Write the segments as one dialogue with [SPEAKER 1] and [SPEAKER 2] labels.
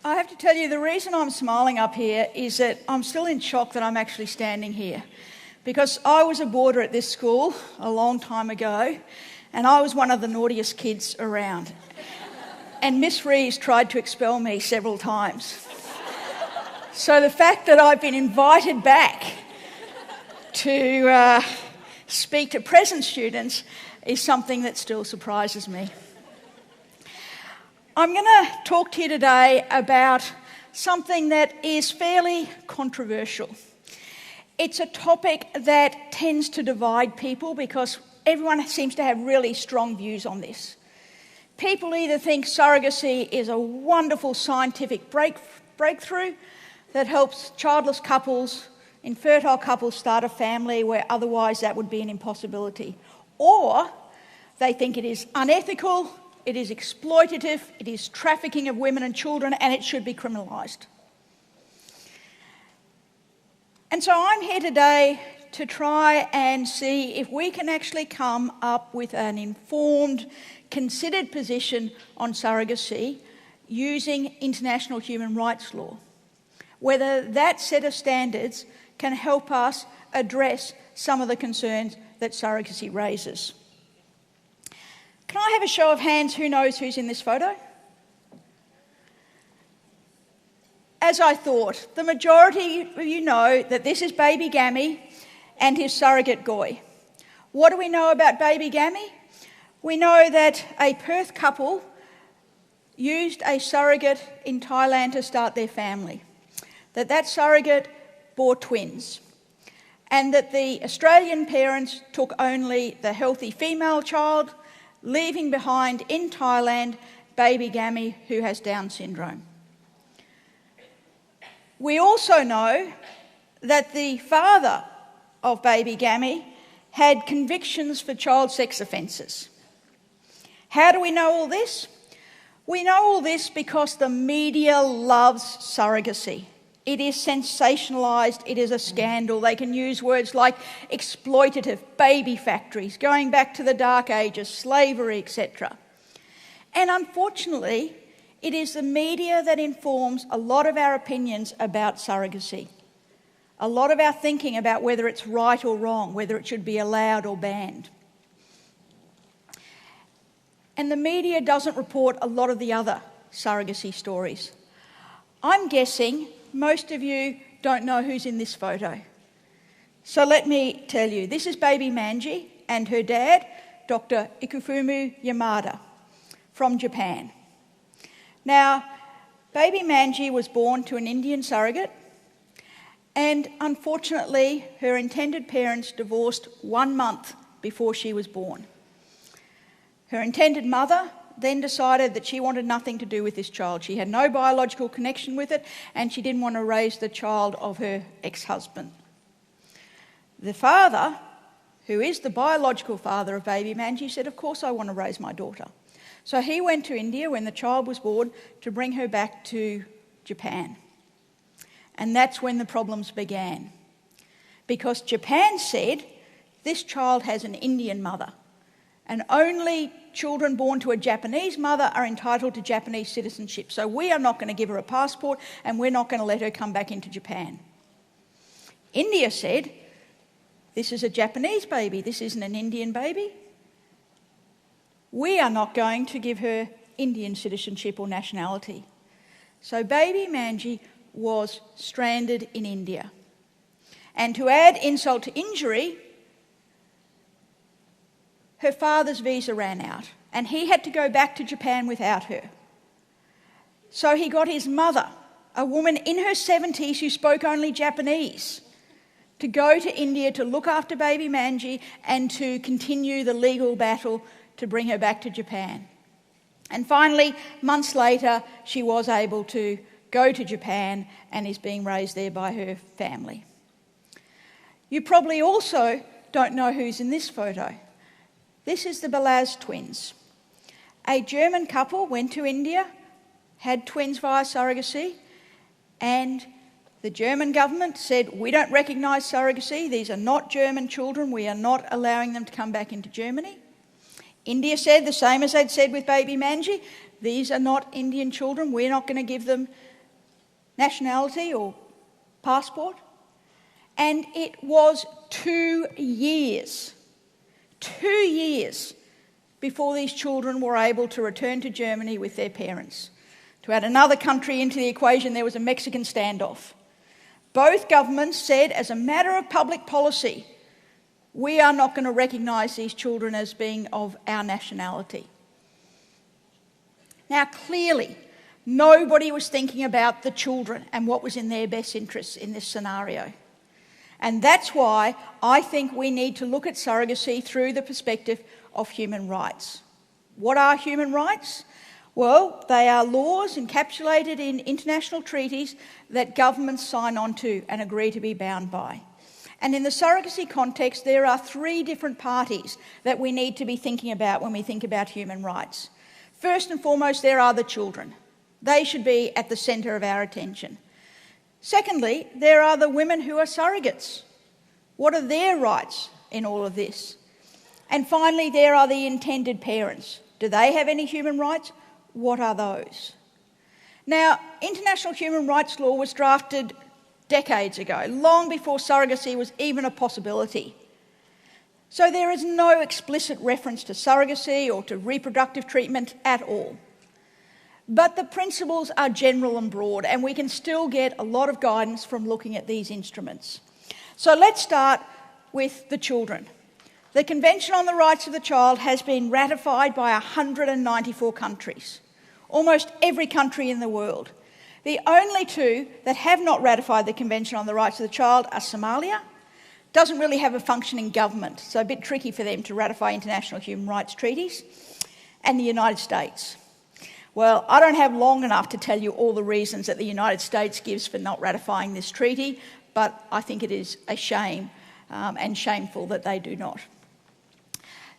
[SPEAKER 1] I have to tell you, the reason I'm smiling up here is that I'm still in shock that I'm actually standing here. Because I was a boarder at this school a long time ago, and I was one of the naughtiest kids around. And Miss Reeves tried to expel me several times. So the fact that I've been invited back to speak to present students is something that still surprises me. I'm going to talk to you today about something that is fairly controversial. It's a topic that tends to divide people because everyone seems to have really strong views on this. People either think surrogacy is a wonderful scientific breakthrough that helps childless couples, infertile couples start a family where otherwise that would be an impossibility. Or they think it is unethical, it is exploitative, it is trafficking of women and children, and it should be criminalised. And so I'm here today to try and see if we can actually come up with an informed, considered position on surrogacy using international human rights law. Whether that set of standards can help us address some of the concerns that surrogacy raises. Can I have a show of hands who knows who's in this photo? As I thought, the majority of you know that this is baby Gammy and his surrogate Goy. What do we know about baby Gammy? We know that a Perth couple used a surrogate in Thailand to start their family, that surrogate bore twins, and that the Australian parents took only the healthy female child, leaving behind in Thailand baby Gammy who has Down syndrome. We also know that the father of baby Gammy had convictions for child sex offences. How do we know all this? We know all this because the media loves surrogacy. It is sensationalised, it is a scandal. They can use words like exploitative, baby factories, going back to the Dark Ages, slavery, etc. And unfortunately, it is the media that informs a lot of our opinions about surrogacy, a lot of our thinking about whether it's right or wrong, whether it should be allowed or banned. And the media doesn't report a lot of the other surrogacy stories. I'm guessing most of you don't know who's in this photo. So let me tell you, this is baby Manji and her dad, Dr. Ikufumu Yamada, from Japan. Now, baby Manji was born to an Indian surrogate, and unfortunately, her intended parents divorced 1 month before she was born. Her intended mother then decided that she wanted nothing to do with this child. She had no biological connection with it, and she didn't want to raise the child of her ex-husband. The father, who is the biological father of baby Manji, said, "Of course I want to raise my daughter." So he went to India when the child was born to bring her back to Japan. And that's when the problems began. Because Japan said, this child has an Indian mother, and only children born to a Japanese mother are entitled to Japanese citizenship. So we are not going to give her a passport, and we're not going to let her come back into Japan. India said, this is a Japanese baby, this isn't an Indian baby. We are not going to give her Indian citizenship or nationality. So baby Manji was stranded in India. And to add insult to injury, her father's visa ran out, and he had to go back to Japan without her. So he got his mother, a woman in her 70s who spoke only Japanese, to go to India to look after baby Manji and to continue the legal battle to bring her back to Japan. And finally, months later, she was able to go to Japan and is being raised there by her family. You probably also don't know who's in this photo. This is the Balaz twins. A German couple went to India, had twins via surrogacy, and the German government said, we don't recognise surrogacy, these are not German children, we are not allowing them to come back into Germany. India said the same as they'd said with baby Manji, these are not Indian children, we're not going to give them nationality or passport, and it was 2 years before these children were able to return to Germany with their parents. To add another country into the equation, there was a Mexican standoff. Both governments said, as a matter of public policy, we are not going to recognise these children as being of our nationality. Now, clearly, nobody was thinking about the children and what was in their best interests in this scenario. And that's why I think we need to look at surrogacy through the perspective of human rights. What are human rights? Well, they are laws encapsulated in international treaties that governments sign on to and agree to be bound by. And in the surrogacy context, there are 3 different parties that we need to be thinking about when we think about human rights. First and foremost, there are the children. They should be at the centre of our attention. Secondly, there are the women who are surrogates. What are their rights in all of this? And finally, there are the intended parents. Do they have any human rights? What are those? Now, international human rights law was drafted decades ago, long before surrogacy was even a possibility. So there is no explicit reference to surrogacy or to reproductive treatment at all. But the principles are general and broad, and we can still get a lot of guidance from looking at these instruments. So let's start with the children. The Convention on the Rights of the Child has been ratified by 194 countries, almost every country in the world. The only 2 that have not ratified the Convention on the Rights of the Child are Somalia. Doesn't really have a functioning government, so a bit tricky for them to ratify international human rights treaties, and the United States. Well, I don't have long enough to tell you all the reasons that the United States gives for not ratifying this treaty, but I think it is a shame and shameful that they do not.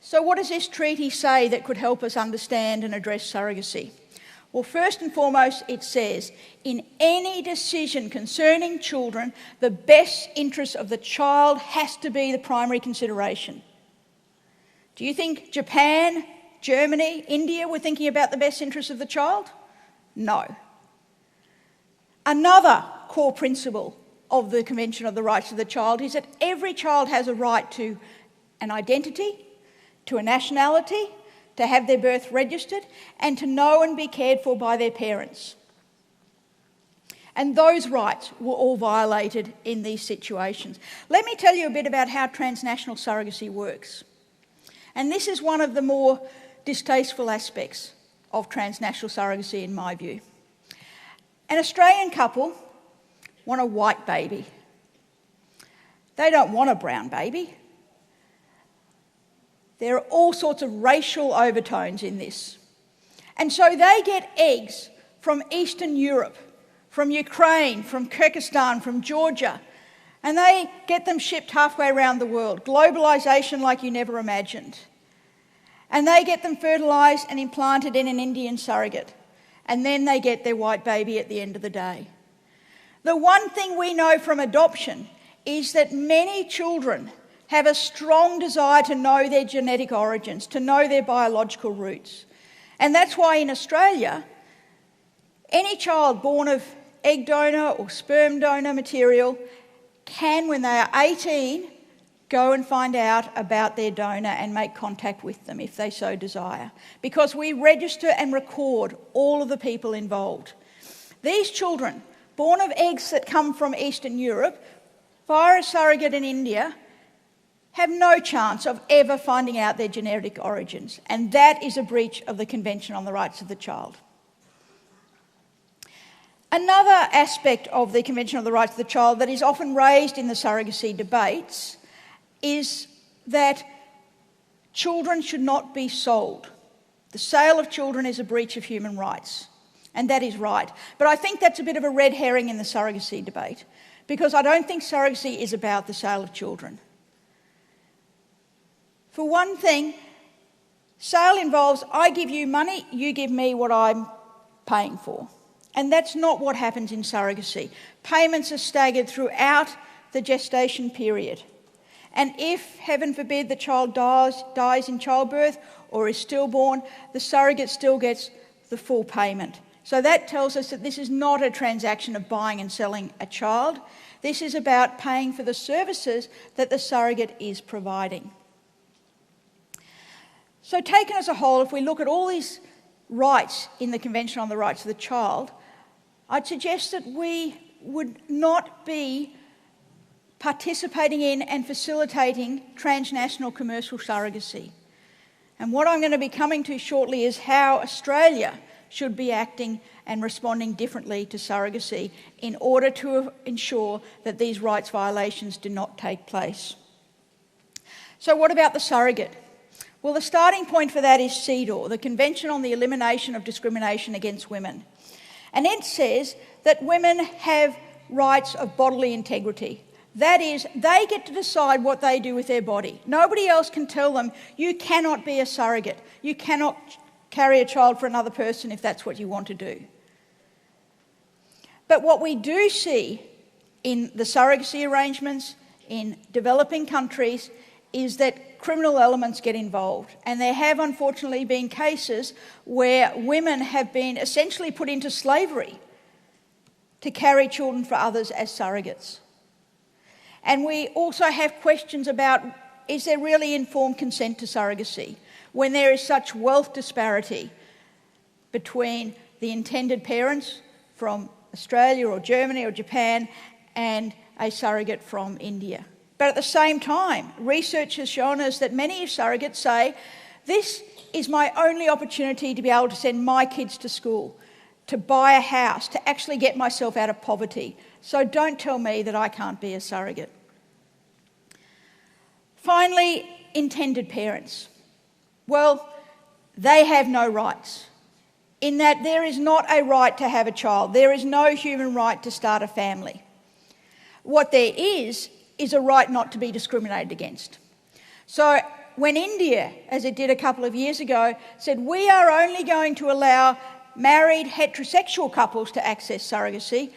[SPEAKER 1] So what does this treaty say that could help us understand and address surrogacy? Well, first and foremost, it says, in any decision concerning children, the best interest of the child has to be the primary consideration. Do you think Japan, Germany, India were thinking about the best interests of the child? No. Another core principle of the Convention of the Rights of the Child is that every child has a right to an identity, to a nationality, to have their birth registered, and to know and be cared for by their parents. And those rights were all violated in these situations. Let me tell you a bit about how transnational surrogacy works. And this is one of the more distasteful aspects of transnational surrogacy in my view. An Australian couple want a white baby. They don't want a brown baby. There are all sorts of racial overtones in this. And so they get eggs from Eastern Europe, from Ukraine, from Kyrgyzstan, from Georgia, and they get them shipped halfway around the world. Globalisation like you never imagined. And they get them fertilised and implanted in an Indian surrogate. And then they get their white baby at the end of the day. The one thing we know from adoption is that many children have a strong desire to know their genetic origins, to know their biological roots. And that's why in Australia, any child born of egg donor or sperm donor material can, when they are 18, go and find out about their donor and make contact with them if they so desire. Because we register and record all of the people involved. These children, born of eggs that come from Eastern Europe, via a surrogate in India, have no chance of ever finding out their genetic origins. And that is a breach of the Convention on the Rights of the Child. Another aspect of the Convention on the Rights of the Child that is often raised in the surrogacy debates is that children should not be sold. The sale of children is a breach of human rights, and that is right. But I think that's a bit of a red herring in the surrogacy debate, because I don't think surrogacy is about the sale of children. For one thing, sale involves I give you money, you give me what I'm paying for. And that's not what happens in surrogacy. Payments are staggered throughout the gestation period. And if, heaven forbid, the child dies in childbirth or is stillborn, the surrogate still gets the full payment. So that tells us that this is not a transaction of buying and selling a child. This is about paying for the services that the surrogate is providing. So taken as a whole, if we look at all these rights in the Convention on the Rights of the Child, I'd suggest that we would not be participating in and facilitating transnational commercial surrogacy. And what I'm going to be coming to shortly is how Australia should be acting and responding differently to surrogacy in order to ensure that these rights violations do not take place. So what about the surrogate? Well, the starting point for that is CEDAW, the Convention on the Elimination of Discrimination Against Women. And it says that women have rights of bodily integrity. That is, they get to decide what they do with their body. Nobody else can tell them, you cannot be a surrogate. You cannot carry a child for another person if that's what you want to do. But what we do see in the surrogacy arrangements in developing countries is that criminal elements get involved. And there have unfortunately been cases where women have been essentially put into slavery to carry children for others as surrogates. And we also have questions about, is there really informed consent to surrogacy when there is such wealth disparity between the intended parents from Australia or Germany or Japan and a surrogate from India? But at the same time, research has shown us that many surrogates say, this is my only opportunity to be able to send my kids to school, to buy a house, to actually get myself out of poverty. So don't tell me that I can't be a surrogate. Finally, intended parents. Well, they have no rights, in that there is not a right to have a child. There is no human right to start a family. What there is a right not to be discriminated against. So when India, as it did a couple of years ago, said we are only going to allow married heterosexual couples to access surrogacy,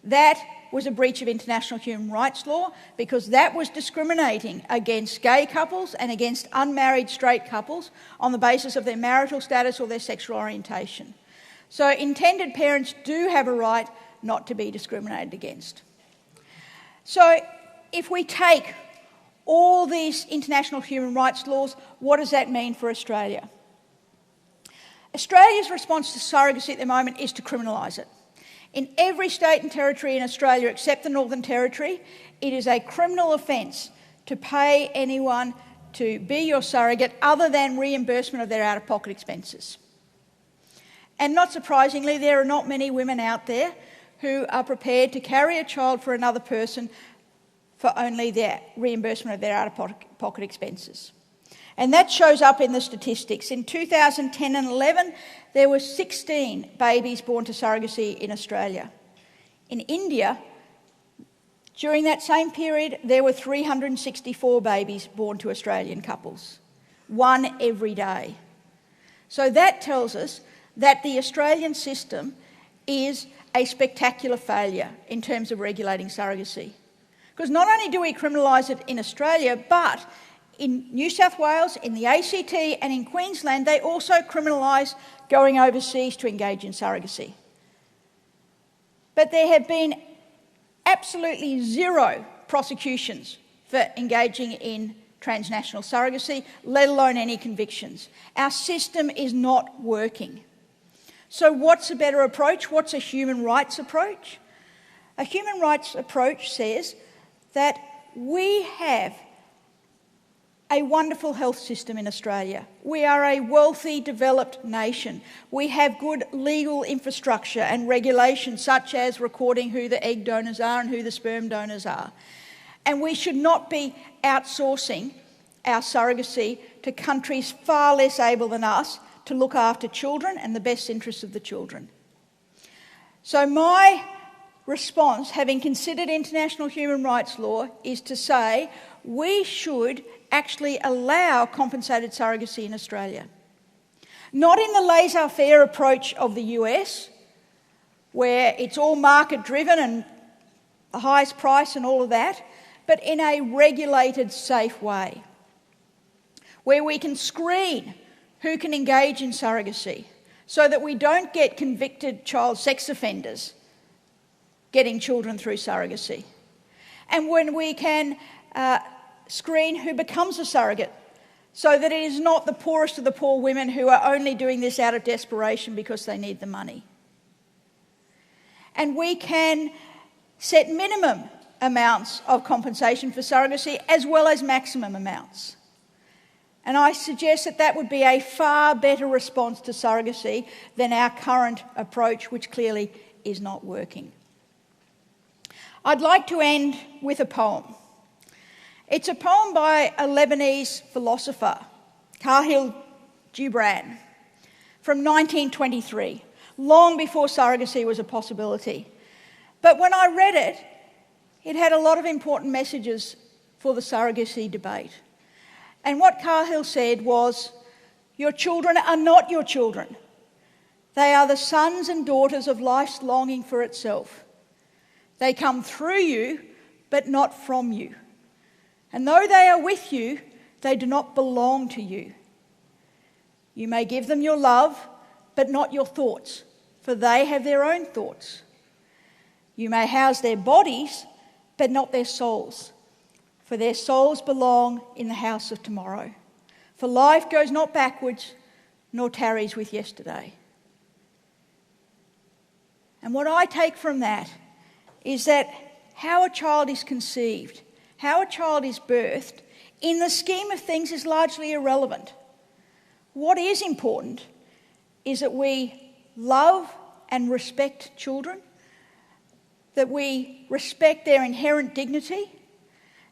[SPEAKER 1] that was a breach of international human rights law, because that was discriminating against gay couples and against unmarried straight couples on the basis of their marital status or their sexual orientation. So intended parents do have a right not to be discriminated against. So if we take all these international human rights laws, what does that mean for Australia? Australia's response to surrogacy at the moment is to criminalise it. In every state and territory in Australia except the Northern Territory, it is a criminal offence to pay anyone to be your surrogate other than reimbursement of their out-of-pocket expenses. And not surprisingly, there are not many women out there who are prepared to carry a child for another person for only their reimbursement of their out-of-pocket expenses. And that shows up in the statistics. In 2010 and 11, there were 16 babies born to surrogacy in Australia. In India, during that same period, there were 364 babies born to Australian couples, one every day. So that tells us that the Australian system is a spectacular failure in terms of regulating surrogacy. Because not only do we criminalise it in Australia, but in New South Wales, in the ACT and in Queensland, they also criminalise going overseas to engage in surrogacy. But there have been absolutely zero prosecutions for engaging in transnational surrogacy, let alone any convictions. Our system is not working. So what's a better approach? What's a human rights approach? A human rights approach says that we have a wonderful health system in Australia. We are a wealthy, developed nation. We have good legal infrastructure and regulations, such as recording who the egg donors are and who the sperm donors are. And we should not be outsourcing our surrogacy to countries far less able than us to look after children and the best interests of the children. So my response, having considered international human rights law, is to say we should actually allow compensated surrogacy in Australia. Not in the laissez-faire approach of the US, where it's all market-driven and the highest price and all of that, but in a regulated, safe way, where we can screen who can engage in surrogacy, so that we don't get convicted child sex offenders getting children through surrogacy. And when we can screen who becomes a surrogate, so that it is not the poorest of the poor women who are only doing this out of desperation because they need the money. And we can set minimum amounts of compensation for surrogacy as well as maximum amounts. And I suggest that that would be a far better response to surrogacy than our current approach, which clearly is not working. I'd like to end with a poem. It's a poem by a Lebanese philosopher, Khalil Gibran, from 1923, long before surrogacy was a possibility. But when I read it, it had a lot of important messages for the surrogacy debate. And what Khalil said was, your children are not your children. They are the sons and daughters of life's longing for itself. They come through you, but not from you. And though they are with you, they do not belong to you. You may give them your love, but not your thoughts, for they have their own thoughts. You may house their bodies, but not their souls, for their souls belong in the house of tomorrow. For life goes not backwards, nor tarries with yesterday. And what I take from that is that how a child is conceived, how a child is birthed, in the scheme of things is largely irrelevant. What is important is that we love and respect children, that we respect their inherent dignity,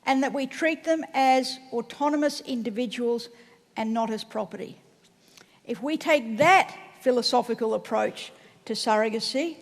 [SPEAKER 1] and that we treat them as autonomous individuals and not as property. If we take that philosophical approach to surrogacy,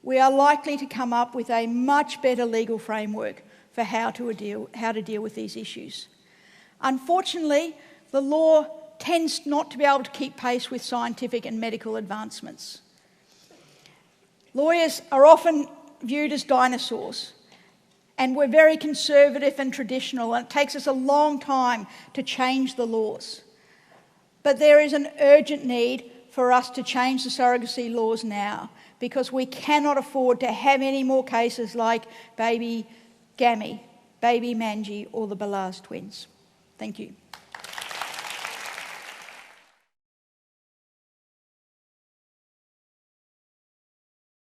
[SPEAKER 1] we are likely to come up with a much better legal framework for how to deal with these issues. Unfortunately, the law tends not to be able to keep pace with scientific and medical advancements. Lawyers are often viewed as dinosaurs, and we're very conservative and traditional, and it takes us a long time to change the laws. But there is an urgent need for us to change the surrogacy laws now, because we cannot afford to have any more cases like baby Gammy, baby Manji, or the Balaz twins. Thank you.